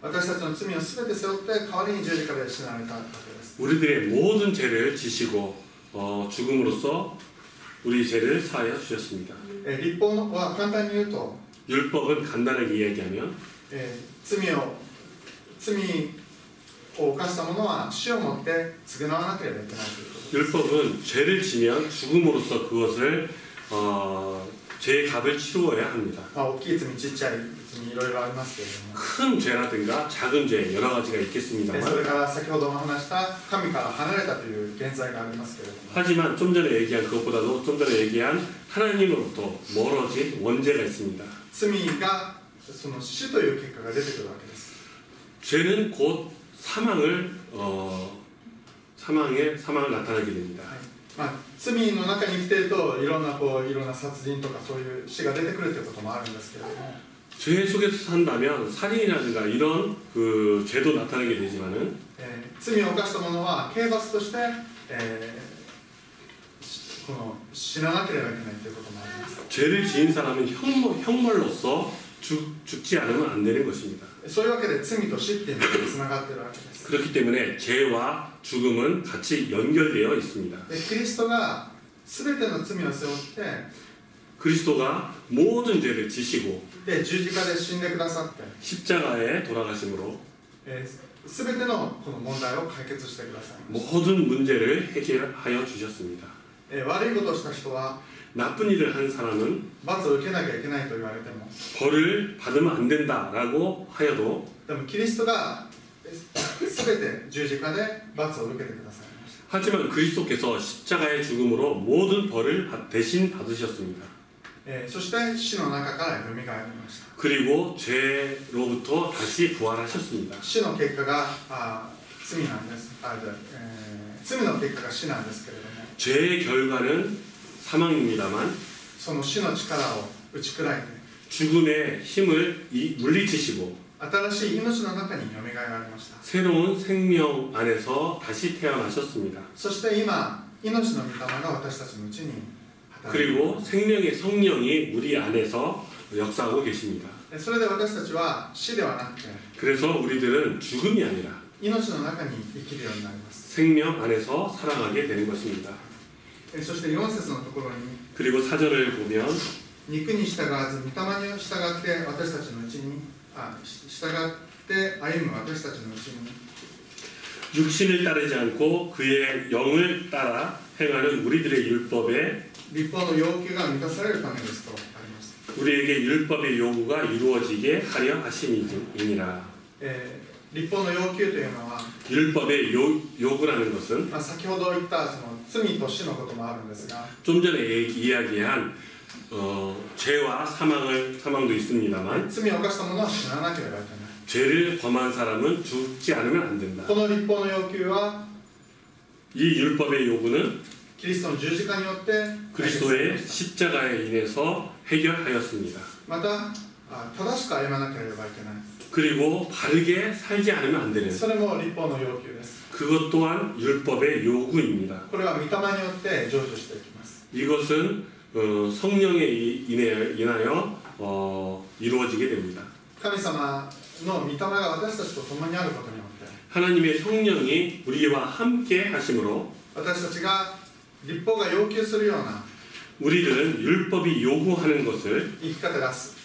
私たちの罪をすべて背負って代わりに十字架で死なれたわけです。
우리들의 모든 죄를 지시고 죽음으로써 우리 죄를 사하여 주셨습니다.
立法は簡単に言うと、
율법은 간단하게 이야기하면
罪を犯した者は死をもって償わなければいけないということです。
율법은 죄를 지면 죽음으로써 그것을 죄의 값을 치루어야 합니다.
大きい罪、ちっちゃい罪、いろいろありますけれども、
큰 죄라든가 작은 죄 여러 가지가
そ
있겠습니다만
れから先ほども話した神から離れたという現在がありますけれども、
하지만 좀 전에 얘기한 그것보다도 좀 전에 얘기한 하나님으로부터 멀어진 원죄가 있습니다.
罪がその死という結果が出てくるわけです。
죄는 곧 사망을 나타나게 됩니다.
罪の中に生きているといろんな殺人とかそういう死が出てくるということもあるんですけれども、
죄 속에서 산다면 살인이라든가 이런 그 죄도 나타나게 되지만은
罪を犯した者は刑罰として、この死ななければいけないということもあります。
죄를 지은 사람은 형벌로서 죽지 않으면 안 되는 것입니다.
そういうわけで罪と死っていうのがつながっているわけです。
그렇기 때문에 죄와 죽음은 같이 연결되어 있습니다.
でキリストが全ての罪を背負って
그리스도가 모든 죄를 지시고
で十字架で死んでくださって、
십자가에 돌아가심으로
全てのこの問題を解決してくださいました。
모든 문제를 해결하여 주셨습니다.
悪いことをした人は
나쁜 일을 한 사람은
罰を受けなきゃいけないと言われても、
벌을 받으면 안 된다라고 하여도
でもキリストが全て十字架で罰を受けてくださいました。
하지만 그리스도께서 십자가의 죽음으로 모든 벌을 대신 받으셨습니다.
そして死の中からよみがえりました。
그리고 죄로부터 다시 부활하셨습니다.
死の結果が罪なんです。罪の結果が死なんですけれども、
죄의 결과는 사망입니다만
その死の力を打ち砕いて
죽음의 힘을 물리치시고
新しい命の中によみがえられました。
새로운 생명 안에서 다시 태어나셨습니다.
そして今、命の御霊が私たちのうちに
그리고 생명의 성령이 우리 안에서 역사하고 계십니다.
それで私たちは死ではなくて
그래서 우리들은 죽음이 아니라
命の中に生きるようになります。
생명 안에서 살아가게 되는 것입니다.
そして4節のところに
그리고 4절을 보면
肉に従わず御霊に従って私たちのうちに従って歩む私たちのうちに
육신을 따르지 않고 그의 영을 따라 행하는 우리들의 율법에
立法の要求が満たされるためですとあります。
우리에게 율법의 요구가 이루어지게 하려 하심이니라.
立法の要求というのは
율법의 요구라는 것은
先ほど言ったその罪と死のこともあるんですが
좀 전에 이야기한 죄와 사망도 있습니다만
罪を犯した者は死ななければいけない。
죄를 범한 사람은 죽지 않으면 안 된다.
この立法の要求は
이 율법의 요구는
キリストの十字架によって解決され
그리스도의
ました。
십자가에 인해서 해결하였습니다.
また正しく歩まなければいけない。
그리고 바르게 살지 않으면 안 되는
それも立法の要求です。
그것 또한 율법의 요구입니다.
これは御霊によって成就していきます。
이것은 성령에 인하여 이루어지게 됩니다.
神様の御霊が私たちと共にあることによって
하나님의 성령이 우리와 함께 하심으로
私たちが立法が要求するような
우리들은 율법이 요구하는 것을
生き方が自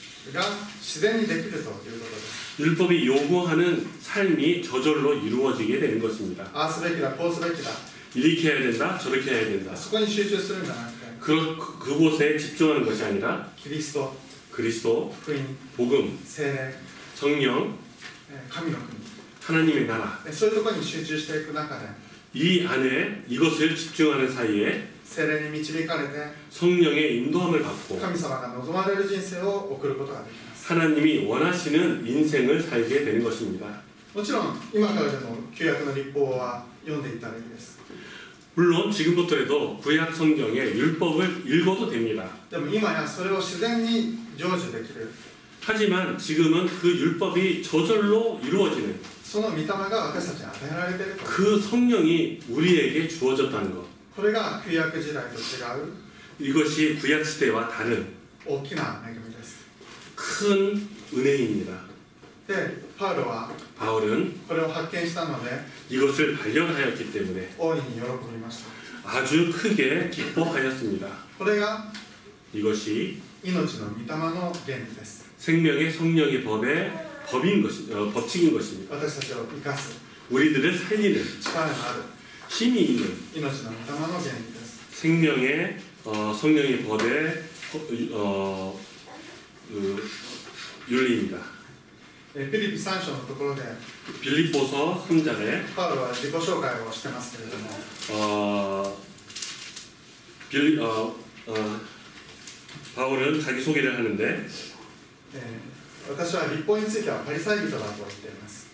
然にできるということです。
율법이 요구하는 삶이 저절로 이루어지게 되는 것입니다.
ああすべきだ、こうすべきだ、
이렇게 해야 된다, 저렇게 해야 된다.
そこに集中するんじゃなくて
그곳에 집중하는 것이 아니라
キリスト、
그리스도,
福音、
복음,
聖霊、
성령,
神の国、
하나님의 나라
そういうところに集中していく中で
이 안에 이것을 집중하는 사이에
聖霊に導かれて
성령의 인도함을 받고
神様が望まれる人生を送ることができます。
하나님이 원하시는 인생을 살게 되는 것입니다.
もちろん今からでも旧約の立法は読んでいったらいいです。
물론 지금부터라도 구약 성경의 율법을 읽어도 됩니다.
でも今やそれを自然に成就できる
하지만 지금은 그 율법이 저절로 이루어지는
その御霊が私たちに与えられていると
그 성령이 우리에게 주어졌다는 것.
これが旧約時代と違う
이것이 구약 시대와 다른
大きな恵みです。
큰 은혜입니다.
でパウロは
바울은
これを発見したので
이것을 발견하였기 때문에
大いに喜びました。
아주 크게 기뻐하였습니다.
これが
이것이
命の御霊の原理です。
생명의 성령의 법칙인 것입니다.
私たちを生かす
우리들을 살리는
力のある
힘이 있는
命の御霊の原理です。
생명의 성령의 법의 윤리입니다.
ピリピ3章のところで
빌립보서 3장에
パウロは自己紹介をしてますけれども
바울은 자기 소개를 하는데
私は立法についてはパリサイ人だと言っています。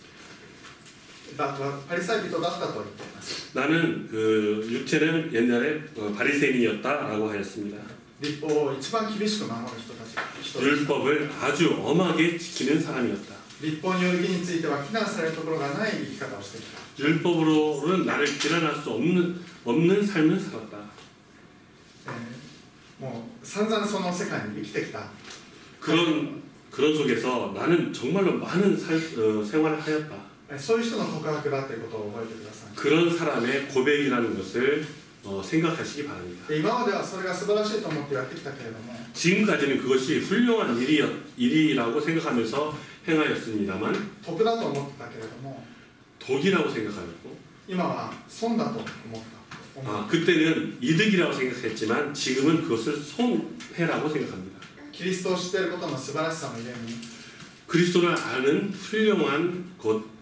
パリサイ人だったと言っています。
나는 그 육체는 옛날에 바리새인이었다라고 하였습니다.
立法を一番厳しく守る人たち
율법을 아주 엄하게 지키는 사람이었다.
立法による義については非難されるところがない生き方をしてきた。
율법으로는 나를 비난할 수 없는 삶을 살았다.
もう散々その世界に生きてきた。
그런 속에서 나는 정말로 많은 생활을 하였다.
そういう人の告白だということを覚えてください。
그런 사람의 고백이라는 것을 생각하시기 바랍니다.
で今まではそれが素晴らしいと思ってやってきたけれども
지금까지는 그것이 훌륭한 일이라고 생각하면서 행하였습니다만
得だと思ってたけれども
독이라고 생각하였고
今は損だと思った。
그때는 이득이라고 생각했지만 지금은 그것을 손해라고 생각합니다.
キリストを知っていることの素晴らしさのゆえに
그리스도를 아는 훌륭한 것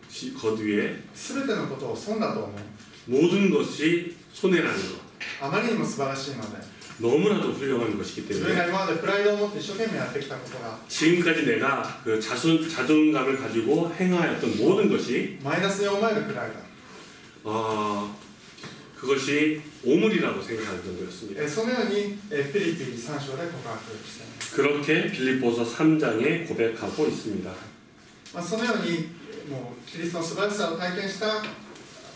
위에
全てのことを損だと思う。
모든 것이 손해라는 것
あまりにも素晴らしいので
너무나도 훌륭한 것이기
自分
때문에
が今までプライドを持って一生懸命やってきたことが
지금까지 내가 그 자존감을 가지고 행하였던 모든 것이
マイナスに思えるくらいだ。
그것이 오물이라고 생각하는 정도였습니다.
そのようにピリピ3章で告白しています。
그렇게 빌립보서 3장에 고백하고 있습니다.
そのようにもうキリストの素晴らしさを体験した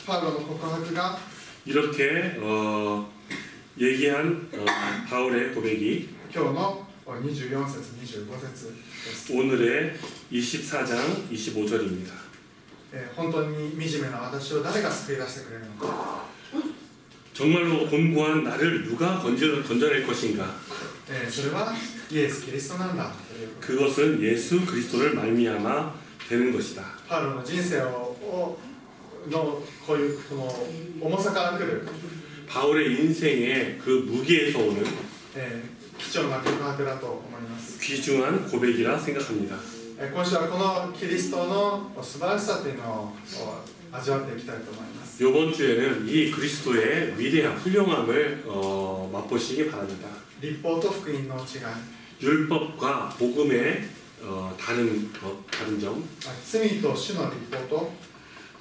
パウロの告白が
이렇게 얘기한 바울의 고백이
今日の24節25節です。
오늘의 24장 25절입니다.
本当に惨めな私を誰が救い出してくれるのか。
정말로 곤고한 나를 누가 건져낼 것인가?
それはイエス・キリストなんだということ。
그것은 예수 그리스도를 말미암아 되는 것이다.
パウロの人生のこういうこの重さから来る、
바울의 인생의 그 무게에서 오는
貴重な告白だと思います。
귀중한 고백이라 생각합니다.
今週はこのキリストの素晴らしさというのを味わっていきたいと思います。
이번 주에는 이 그리스도의 위대한 훌륭함을 맛보시기 바랍니다.
律法と福音の違い、
율법과 복음의 다른 점,
罪と主の律法と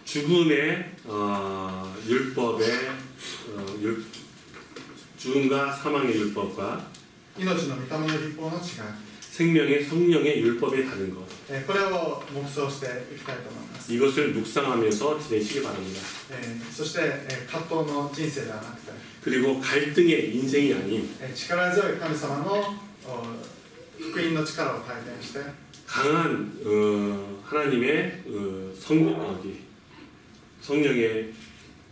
죽음의 율법의 죽음과 사망의 율법과
命の御霊の律法の違い、
생명의 성령의 율법에 다른 것,
これを黙想していきたいと思います。
이것을 묵상하면서 지내시기 바랍니다.
そして葛藤の人生ではなくて、
그리고 갈등의 인생이 아닌
力強い神様の福音の力を体験して、
강한 하나님의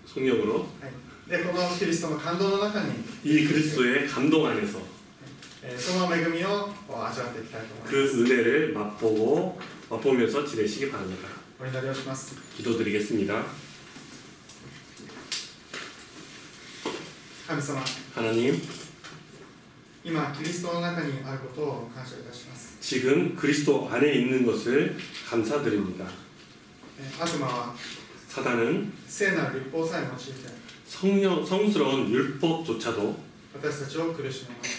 성령으로
でこのキリストの感動の中に
이 그리스도의 감동 안에서
その恵みを味わっていきたいと思い
그
ます。
은혜를 맛보면서 지내시기 바랍니다.
お祈りをします。
기도드리겠습니다.
神様、
하나님,
今キリストの中にあることを感謝いたします。
지금 그리스도 안에 있는 것을 감사드립니다.
悪魔は
사단은
聖なる律法さえ用いて
성스러운 율법조차도
私たちを苦しめまし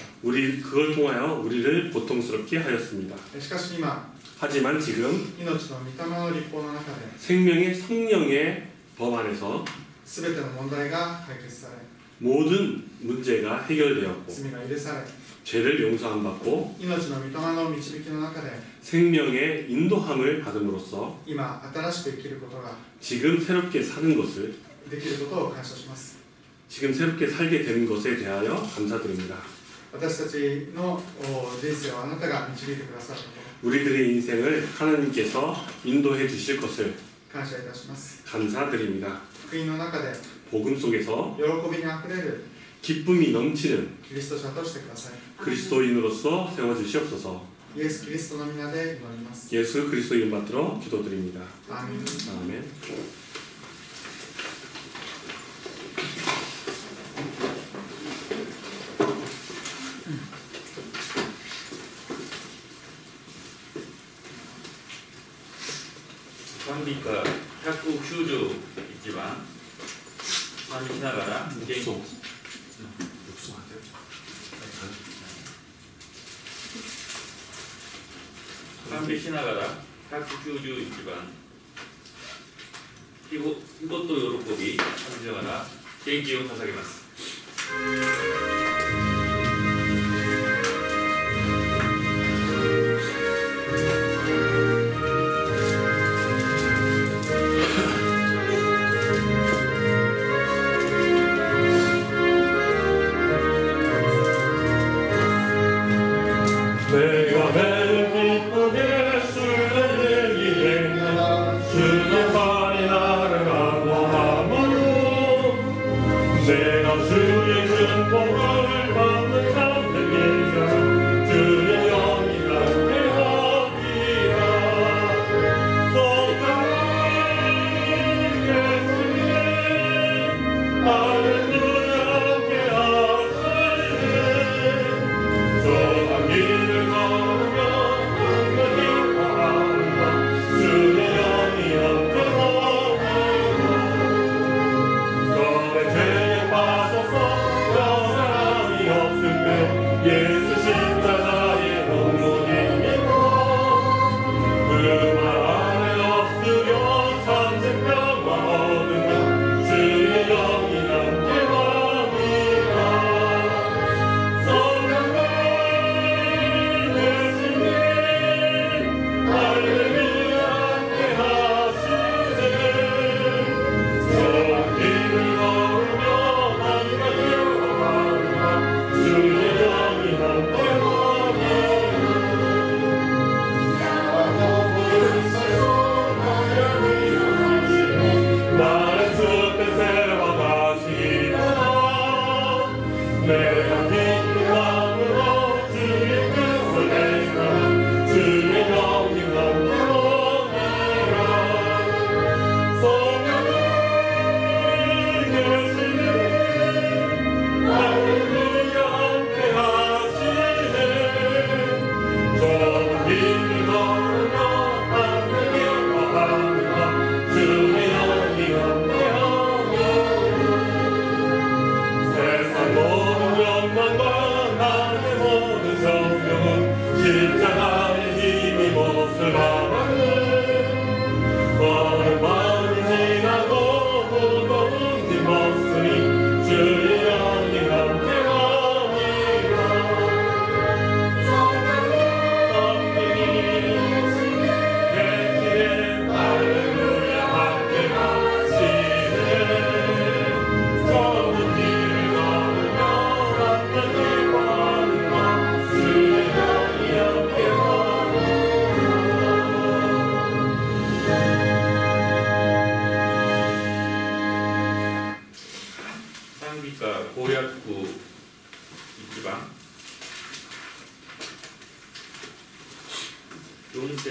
그걸 통하여 우리를 고통스럽게 하였습니다.
た。しかし今、
하지만 지금
命の御霊の律法の中で
생명의 성령의 법 안에서
全ての問題が解決され、
모든 문제가 해결되었고
罪が許され、
죄를 용서함받고
命の御霊の導きの中で
생명의 인도함을 받음으로써
今新しく生きることが
지금 새롭게 사는 것을
できることを感謝します。
지금 새롭게 살게 되는 것에 대하여 감사드립니다.
私たちの人生をあなたが導いてくださるこ
우리들의 인생을 하나님께서 인도해 주실 것을
と感謝いたします。
감사드립니다.
福音の中で
복음 속에서
喜びにあふれる
기쁨이 넘치는
キリスト者としてください。
그리스도인으로서 세워주시옵소서.
イエス・キリストの皆で祈ります。
예수 그리스도 이름 받들어 기도드립니다.
アーメン。
아멘.
賛美歌191番賛美しながら賛美しながら191番日ごと喜び賛美しながら元気を捧げます。
Paso,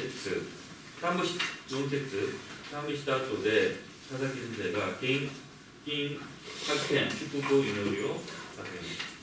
節賛美した後で佐々木先生が献金100点祝福祈りをさせます。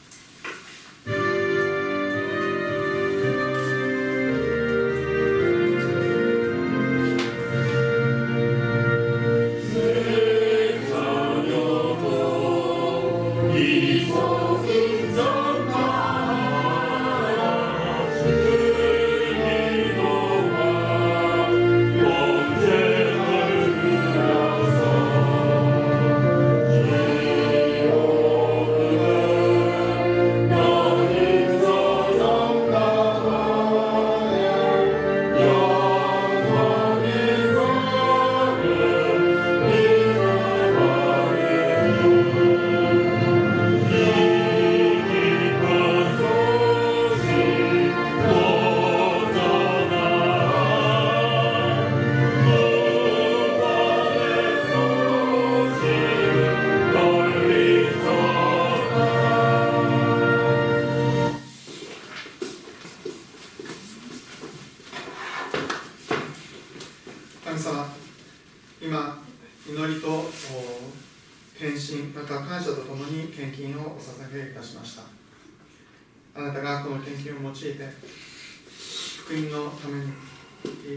神様、今、祈りと献身、また感謝とともに献金をお捧げいたしました。あなたがこの献金を用いて、福音のために、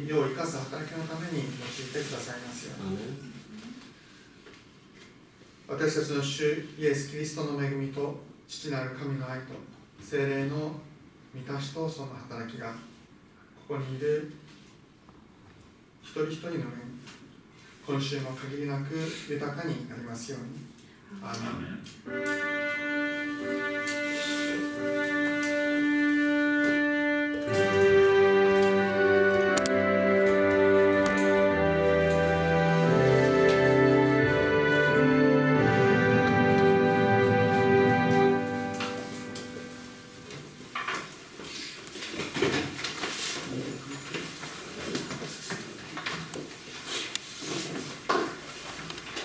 世を生かす働きのために用いてくださいますように。私たちの主イエス・キリストの恵みと、父なる神の愛と、聖霊の満たしとその働きが、ここにいる一人一人の上に今週も限りなく豊かになりますように。アーメン。